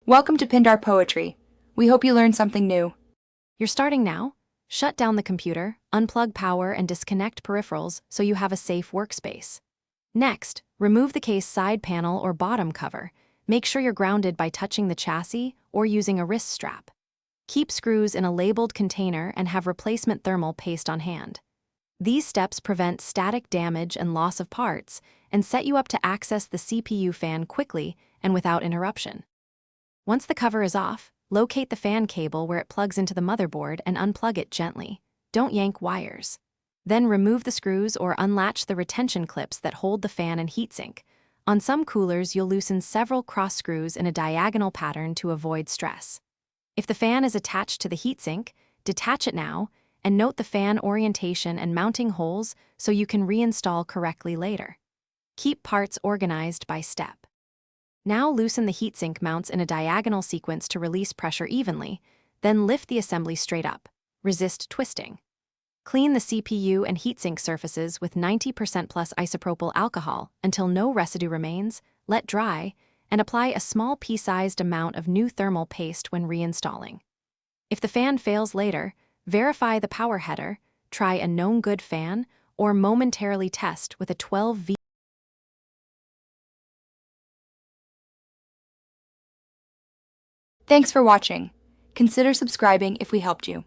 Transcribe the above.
Welcome to Pindar Poetry. We hope you learned something new. You're starting now? Shut down the computer, unplug power, and disconnect peripherals so you have a safe workspace. Next, remove the case side panel or bottom cover. Make sure you're grounded by touching the chassis or using a wrist strap. Keep screws in a labeled container and have replacement thermal paste on hand. These steps prevent static damage and loss of parts and set you up to access the CPU fan quickly and without interruption. Once the cover is off, locate the fan cable where it plugs into the motherboard and unplug it gently. Don't yank wires. Then remove the screws or unlatch the retention clips that hold the fan and heatsink. On some coolers, you'll loosen several cross screws in a diagonal pattern to avoid stress. If the fan is attached to the heatsink, detach it now and note the fan orientation and mounting holes so you can reinstall correctly later. Keep parts organized by step. Now loosen the heatsink mounts in a diagonal sequence to release pressure evenly, then lift the assembly straight up. Resist twisting. Clean the CPU and heatsink surfaces with 90% plus isopropyl alcohol until no residue remains, let dry, and apply a small pea-sized amount of new thermal paste when reinstalling. If the fan fails later, verify the power header, try a known good fan, or momentarily test with a 12V. Thanks for watching. Consider subscribing if we helped you.